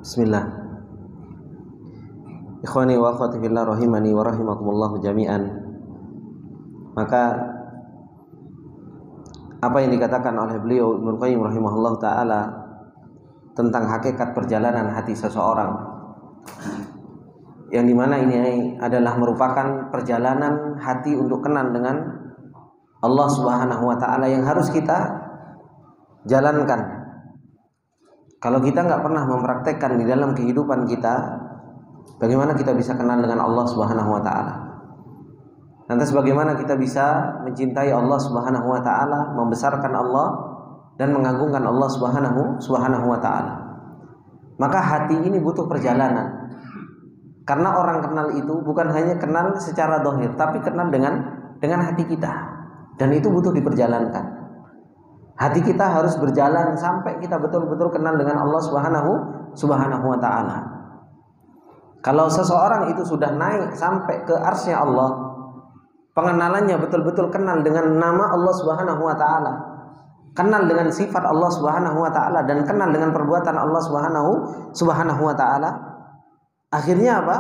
Bismillah. Ikhwani wa akhwati fillah rahimani wa rahimakumullah jami'an. Maka apa yang dikatakan oleh beliau Ibnu Qayyim rahimahullah taala tentang hakikat perjalanan hati seseorang, yang dimana ini adalah merupakan perjalanan hati untuk kenal dengan Allah Subhanahu wa taala yang harus kita jalankan. Kalau kita nggak pernah mempraktekkan di dalam kehidupan kita, bagaimana kita bisa kenal dengan Allah Subhanahu wa taala? Lantas bagaimana kita bisa mencintai Allah Subhanahu wa taala, membesarkan Allah dan mengagungkan Allah Subhanahu wa taala? Maka hati ini butuh perjalanan. Karena orang kenal itu bukan hanya kenal secara zahir, tapi kenal dengan hati kita. Dan itu butuh diperjalankan. Hati kita harus berjalan sampai kita betul-betul kenal dengan Allah Subhanahu wa taala. Kalau seseorang itu sudah naik sampai ke arsy-Nya Allah, pengenalannya betul-betul kenal dengan nama Allah Subhanahu wa taala, kenal dengan sifat Allah Subhanahu wa taala, dan kenal dengan perbuatan Allah Subhanahu wa taala, akhirnya apa?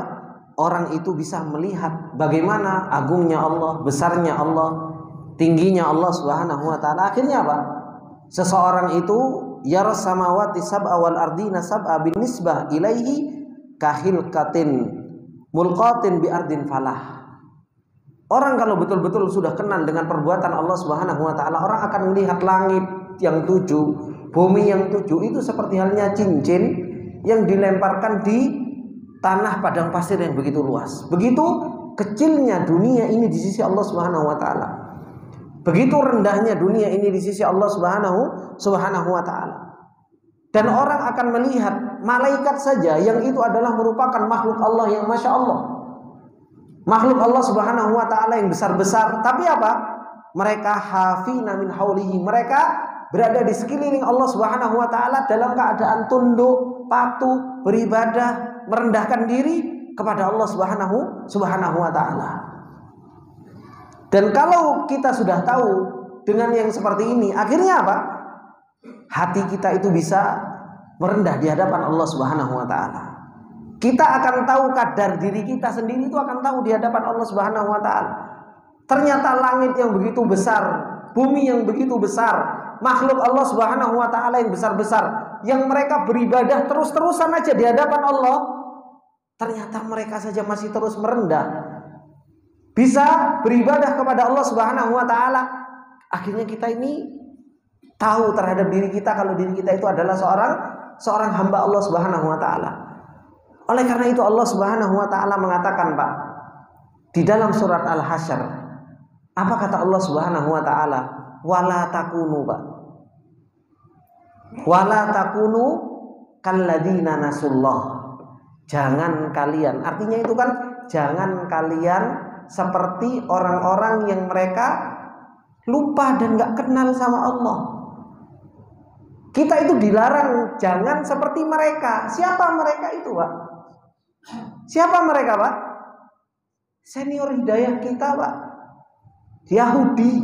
Orang itu bisa melihat bagaimana agungnya Allah, besarnya Allah, tingginya Allah Subhanahu wa taala. Akhirnya apa? Seseorang itu yaras samawati sab'a wal ardina sab'a binisbah ilaihi kahilkatin mulqatin bi ardin falah. Orang kalau betul-betul sudah kenal dengan perbuatan Allah Subhanahu wa taala, orang akan melihat langit yang 7, bumi yang 7 itu seperti halnya cincin yang dilemparkan di tanah padang pasir yang begitu luas. Begitu kecilnya dunia ini di sisi Allah Subhanahu wa taala. Begitu rendahnya dunia ini di sisi Allah Subhanahu wa taala. Dan orang akan melihat malaikat saja yang itu adalah merupakan makhluk Allah yang Masya Allah, makhluk Allah Subhanahu wa taala yang besar-besar. Tapi apa? Mereka hafina min haulihi, mereka berada di sekeliling Allah Subhanahu wa taala dalam keadaan tunduk, patuh, beribadah, merendahkan diri kepada Allah Subhanahu wa taala. Dan kalau kita sudah tahu dengan yang seperti ini, akhirnya apa? Hati kita itu bisa merendah di hadapan Allah Subhanahu wa taala. Kita akan tahu kadar diri kita sendiri, itu akan tahu di hadapan Allah Subhanahu wa taala. Ternyata langit yang begitu besar, bumi yang begitu besar, makhluk Allah Subhanahu wa taala yang besar-besar, yang mereka beribadah terus-terusan aja di hadapan Allah, ternyata mereka saja masih terus merendah. Bisa beribadah kepada Allah Subhanahu wa taala. Akhirnya kita ini tahu terhadap diri kita kalau diri kita itu adalah seorang hamba Allah Subhanahu wa taala. Oleh karena itu Allah Subhanahu wa taala mengatakan, Pak, di dalam surat Al-Hasyr, apa kata Allah Subhanahu wa taala? Wala takunu, Pak. Wala takunu kalladzina nasullah. Jangan kalian, artinya itu kan jangan kalian seperti orang-orang yang mereka lupa dan gak kenal sama Allah. Kita itu dilarang jangan seperti mereka. Siapa mereka itu, Pak? Siapa mereka, Pak? Senior hidayah kita, Pak. Yahudi,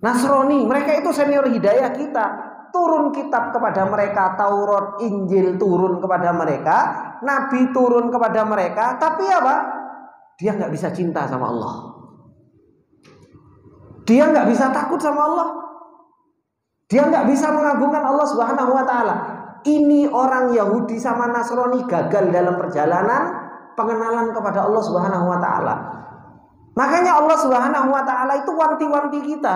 Nasrani, mereka itu senior hidayah kita. Turun kitab kepada mereka, Taurat, Injil turun kepada mereka, Nabi turun kepada mereka. Tapi apa? Dia nggak bisa cinta sama Allah. Dia nggak bisa takut sama Allah. Dia nggak bisa mengagungkan Allah Subhanahu wa taala. Ini orang Yahudi sama Nasrani gagal dalam perjalanan pengenalan kepada Allah Subhanahu wa taala. Makanya Allah Subhanahu wa taala itu wanti-wanti kita,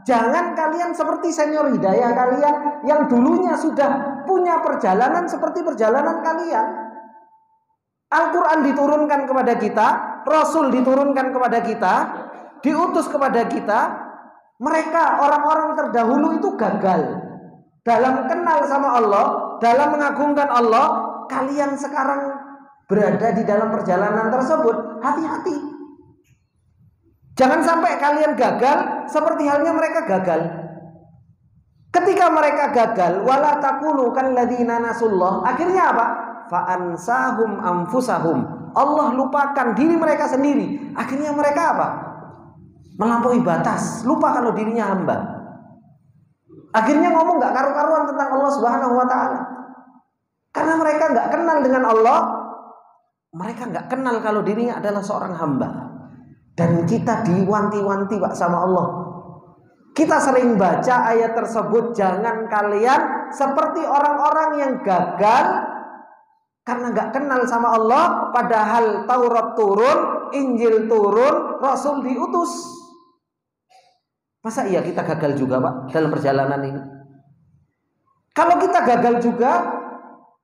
jangan kalian seperti senior hidayah kalian yang dulunya sudah punya perjalanan seperti perjalanan kalian. Al-Quran diturunkan kepada kita, Rasul diturunkan kepada kita, diutus kepada kita, Mereka orang-orang terdahulu itu gagal dalam kenal sama Allah, dalam mengagungkan Allah. Kalian sekarang berada di dalam perjalanan tersebut, hati-hati. Jangan sampai kalian gagal seperti halnya mereka gagal. Ketika mereka gagal, wala takunu kalladzina nasullah, akhirnya apa? Fa ansahum anfusahum. Allah lupakan diri mereka sendiri. Akhirnya mereka apa? Melampaui batas, lupa kalau dirinya hamba. Akhirnya ngomong gak karu-karuan tentang Allah Subhanahu wa ta'ala. Karena mereka gak kenal dengan Allah. Mereka gak kenal kalau dirinya adalah seorang hamba. Dan kita diwanti-wanti Pak sama Allah. Kita sering baca ayat tersebut, jangan kalian seperti orang-orang yang gagal karena gak kenal sama Allah. Padahal Taurat turun, Injil turun, Rasul diutus. Masa iya kita gagal juga Pak dalam perjalanan ini? Kalau kita gagal juga,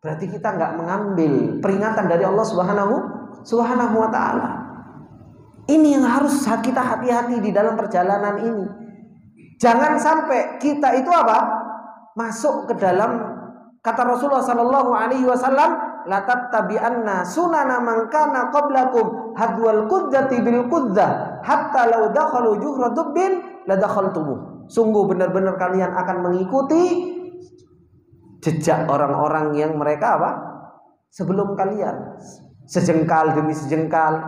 berarti kita nggak mengambil peringatan dari Allah Subhanahu wa ta'ala. Ini yang harus kita hati-hati di dalam perjalanan ini. Jangan sampai kita itu apa? Masuk ke dalam kata Rasulullah sallallahu alaihi wasallam, la tattabi'anna sunana man kana qablakum hadwal qudzati bil qudzah hatta law dakhalu juhra dubbin la dakhaltumuh. Sungguh benar-benar kalian akan mengikuti jejak orang-orang yang mereka apa? Sebelum kalian. Sejengkal demi sejengkal,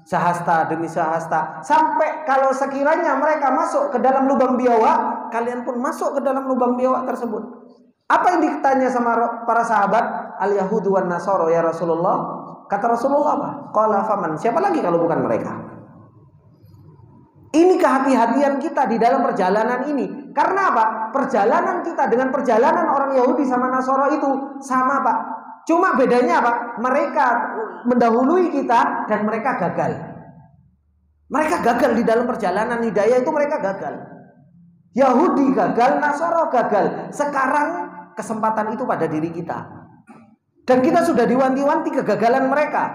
sehasta demi sehasta, sampai kalau sekiranya mereka masuk ke dalam lubang biawak, kalian pun masuk ke dalam lubang biawak tersebut. Apa yang ditanya sama para sahabat? Al-Yahudu wan Nasara ya Rasulullah. Kata Rasulullah apa? Qala faman, siapa lagi kalau bukan mereka? Ini kehati-hatian kita di dalam perjalanan ini. Karena apa? Perjalanan kita dengan perjalanan orang Yahudi sama Nasara itu sama Pak. Cuma bedanya apa? Mereka mendahului kita dan mereka gagal. Mereka gagal di dalam perjalanan hidayah itu, mereka gagal. Yahudi gagal, Nasara gagal. Sekarang kesempatan itu pada diri kita. Dan kita sudah diwanti-wanti kegagalan mereka.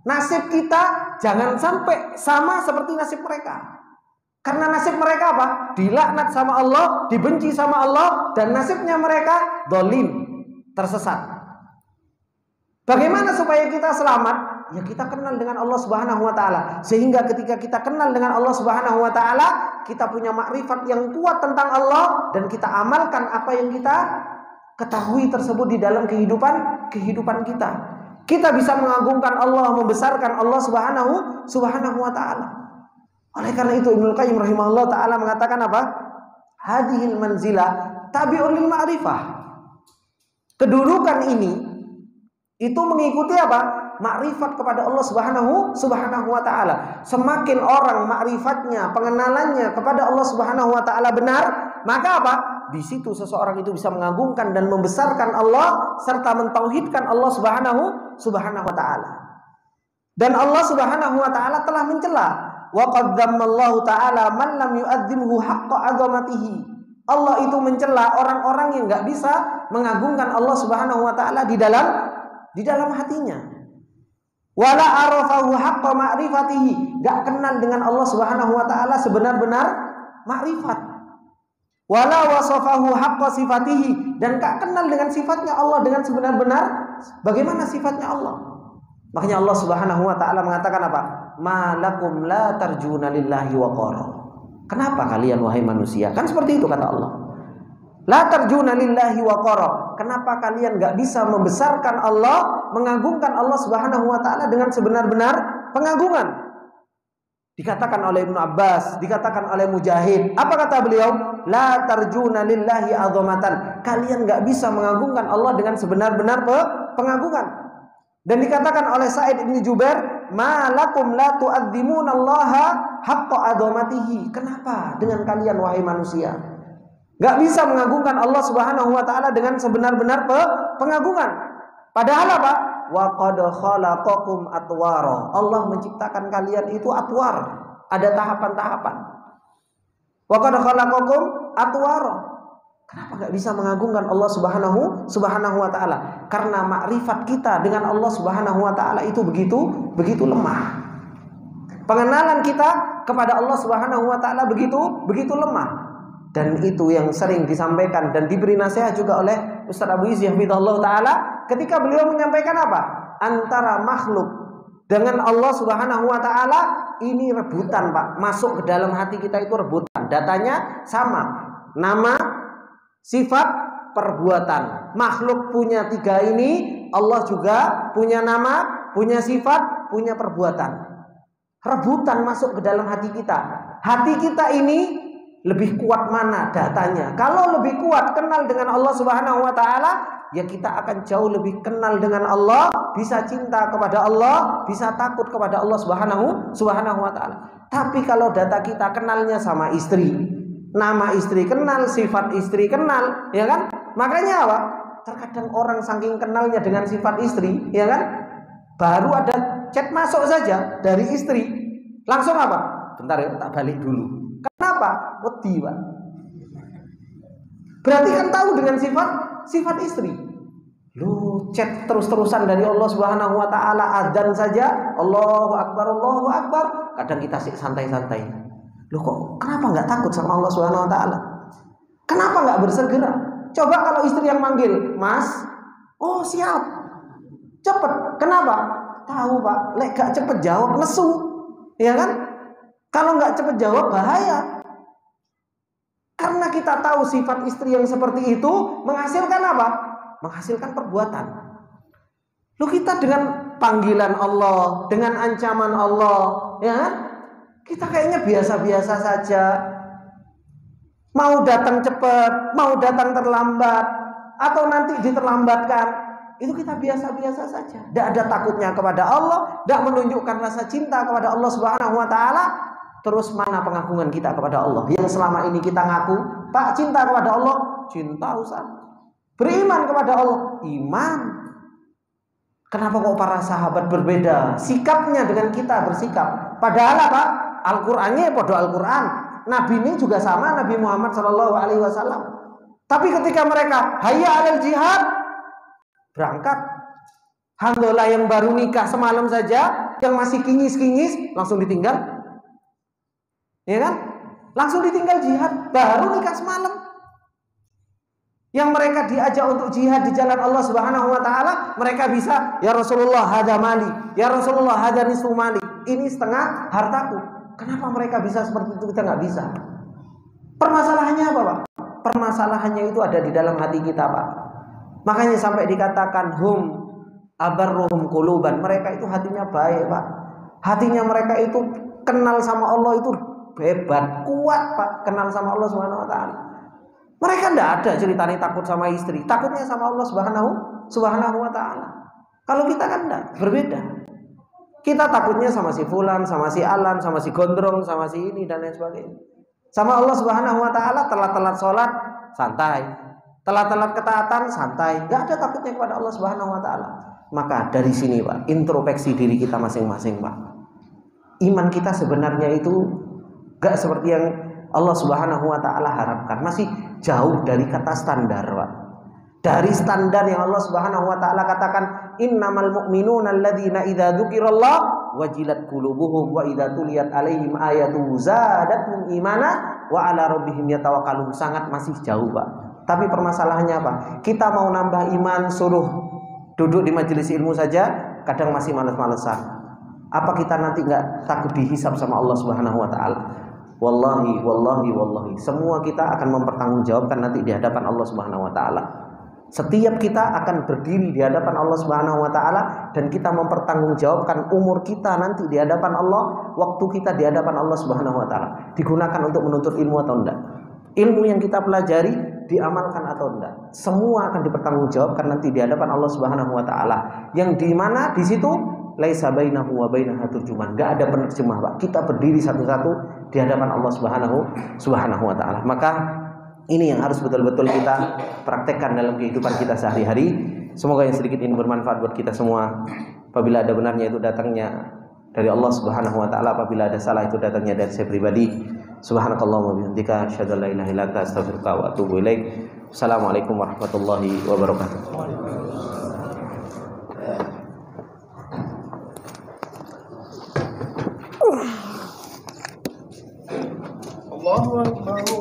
Nasib kita jangan sampai sama seperti nasib mereka. Karena nasib mereka apa? Dilaknat sama Allah, dibenci sama Allah, dan nasibnya mereka dolim, tersesat. Bagaimana supaya kita selamat? Ya kita kenal dengan Allah Subhanahu wa ta'ala. Sehingga ketika kita kenal dengan Allah Subhanahu wa ta'ala, kita punya makrifat yang kuat tentang Allah, dan kita amalkan apa yang kita ketahui tersebut di dalam kehidupan kita. Kita bisa mengagungkan Allah, membesarkan Allah Subhanahu wa ta'ala. Oleh karena itu Ibnu Qayyim rahimahullah ta'ala mengatakan apa? Hadhil manzilah tabi'un lil ma'rifah. Kedudukan ini itu mengikuti apa? Makrifat kepada Allah Subhanahu wa ta'ala. Semakin orang makrifatnya, pengenalannya kepada Allah Subhanahu wa ta'ala benar, maka apa? Di situ seseorang itu bisa mengagungkan dan membesarkan Allah serta mentauhidkan Allah Subhanahu wa ta'ala. Dan Allah Subhanahu wa ta'ala telah mencela, wa qad dzammallahu ta'ala man lam yu'azzimhu haqqa 'azamatihi. Allah itu mencela orang-orang yang enggak bisa mengagungkan Allah Subhanahu wa ta'ala di dalam hatinya. Wala arafahu haqqa ma'rifatihi, enggak kenal dengan Allah Subhanahu wa ta'ala sebenar-benar makrifat. Wala wasafahu haqqa sifatihi, dan enggak kenal dengan sifatnya Allah dengan sebenar-benar bagaimana sifatnya Allah. Makanya Allah Subhanahu wa ta'ala mengatakan apa? Malakum la tarjuna lillahi waqara. Kenapa kalian wahai manusia? Kan seperti itu kata Allah. La tarjuna lillahi waqara. Kenapa kalian enggak bisa membesarkan Allah, mengagungkan Allah Subhanahu wa ta'ala dengan sebenar-benar pengagungan? Dikatakan oleh Ibnu Abbas, dikatakan oleh Mujahid. Apa kata beliau? La tarjuna lillahi azamatan. Kalian enggak bisa mengagungkan Allah dengan sebenar-benar pengagungan. Dan dikatakan oleh Sa'id bin Jubair, malakum la tu'adzimuna Allaha haqqa azamatihi. Kenapa dengan kalian wahai manusia enggak bisa mengagungkan Allah Subhanahu wa ta'ala dengan sebenar-benar pengagungan? Padahal apa? Wa qad khalaqakum atwara. Allah menciptakan kalian itu atwar, ada tahapan-tahapan. Wa qad khalaqakum atwara. Kenapa enggak bisa mengagungkan Allah Subhanahu wa ta'ala? Karena makrifat kita dengan Allah Subhanahu wa ta'ala itu begitu lemah. Pengenalan kita kepada Allah Subhanahu wa ta'ala begitu lemah. Dan itu yang sering disampaikan dan diberi nasihat juga oleh Ustaz Abu Izzi hafizahullah taala ketika beliau menyampaikan apa? Antara makhluk dengan Allah Subhanahu wa taala ini rebutan, Pak. Masuk ke dalam hati kita itu rebutan. Datanya sama. Nama, sifat, perbuatan. Makhluk punya 3 ini, Allah juga punya nama, punya sifat, punya perbuatan. Rebutan masuk ke dalam hati kita. Hati kita ini lebih kuat mana datanya? Kalau lebih kuat kenal dengan Allah Subhanahu wa taala, ya kita akan jauh lebih kenal dengan Allah, bisa cinta kepada Allah, bisa takut kepada Allah Subhanahu wa taala. Tapi kalau data kita kenalnya sama istri, nama istri kenal, sifat istri kenal, ya kan? Makanya apa? Terkadang orang saking kenalnya dengan sifat istri, ya kan? Baru ada chat masuk saja dari istri, langsung apa? Bentar ya, tak balik dulu. Kenapa? Wedi, Pak. Berarti kan tahu dengan sifat istri. Lu chat terus-terusan dari Allah Subhanahu wa taala, azan saja Allahu Akbar, Allahu Akbar. Kadang kita sih santai-santai. Lu kok kenapa enggak takut sama Allah Subhanahu wa taala? Kenapa enggak bersegera? Coba kalau istri yang manggil, "Mas." Oh, siap. Cepet. Kenapa? Tahu, Pak, lek gak cepet jawab nesu. Ya kan? Kalau nggak cepet jawab bahaya. Karena kita tahu sifat istri yang seperti itu menghasilkan apa? Menghasilkan perbuatan. Lu kita dengan panggilan Allah, dengan ancaman Allah, ya, kita kayaknya biasa-biasa saja. Mau datang cepat, mau datang terlambat, atau nanti diterlambatkan, itu kita biasa-biasa saja. Tidak ada takutnya kepada Allah, tidak menunjukkan rasa cinta kepada Allah Subhanahu wa taala. Terus mana pengagungan kita kepada Allah? Yang selama ini kita ngaku, Pak, cinta kepada Allah, cinta Ustaz. Beriman kepada Allah, iman. Kenapa kok para sahabat berbeda sikapnya dengan kita bersikap? Padahal apa? Al-Qur'annya pada Al-Qur'an. Nabi ini juga sama, Nabi Muhammad SAW. Tapi ketika mereka hayya 'alal jihad, berangkat. Alhamdulillah yang baru nikah semalam saja, yang masih kinyis-kinyis langsung ditinggal. Ya kan? Langsung ditinggal jihad, baru nikah semalam. Yang mereka diajak untuk jihad di jalan Allah Subhanahu wa taala, mereka bisa, ya Rasulullah hada mali, ya Rasulullah hada nisfu mali. Ini setengah hartaku. Kenapa mereka bisa seperti itu, kita nggak bisa? Permasalahannya apa, Pak? Permasalahannya itu ada di dalam hati kita, Pak. Makanya sampai dikatakan hum abarruhum quluban. Mereka itu hatinya baik, Pak. Hatinya mereka itu kenal sama Allah itu hebat, kuat, Pak, kenal sama Allah Subhanahu wa taala. Mereka enggak ada ceritanya takut sama istri, takutnya sama Allah Subhanahu wa taala. Kalau kita kan enggak, berbeda. Kita takutnya sama si fulan, sama si alan, sama si gondrong, sama si ini dan lain sebagainya. Sama Allah Subhanahu wa taala telat-telat sholat santai, telat-telat ketaatan santai, enggak ada takutnya kepada Allah Subhanahu wa taala. Maka dari sini, Pak, introspeksi diri kita masing-masing, Pak. Iman kita sebenarnya itu gak seperti yang Allah Subhanahu wa taala harapkan. Masih jauh dari kata standar, Pak. Dari standar yang Allah Subhanahu wa taala katakan, innamal mu'minuna alladzina idza dzukirallah wajilat qulubuhum wa idza tuliyat alaihim ayatuhu zadatuhum imana wa ala rabbihim yatawakkalun. Sangat masih jauh, Pak. Tapi permasalahannya apa? Kita mau nambah iman, suruh duduk di majelis ilmu saja, kadang masih malas-malesan. Apa kita nanti nggak takut dihisab sama Allah Subhanahu wa taala? Wallahi, semua kita akan mempertanggungjawabkan nanti di hadapan Allah Subhanahu wa taala. Setiap kita akan berdiri di hadapan Allah Subhanahu wa taala dan kita mempertanggungjawabkan umur kita nanti di hadapan Allah, waktu kita di hadapan Allah Subhanahu wa taala. Digunakan untuk menuntut ilmu atau enggak? Ilmu yang kita pelajari diamalkan atau enggak? Semua akan dipertanggungjawabkan nanti di hadapan Allah Subhanahu wa taala. Yang di mana di situ laisa bainahu wa bainaha turjuman. Enggak ada penerjemah, Pak. Kita berdiri satu-satu di hadapan Allah Subhanahu wa taala. Maka ini yang harus betul-betul kita praktekkan dalam kehidupan kita sehari-hari. Semoga yang sedikit ini bermanfaat buat kita semua. Apabila ada benarnya itu datangnya dari Allah Subhanahu wa taala, apabila ada salah itu datangnya dari saya pribadi. Subhanakallahumma wa bihamdika asyhadu an la ilaha illa anta astaghfiruka wa atubu ilaik. Assalamualaikum warahmatullahi wabarakatuh. Allahu Akbar.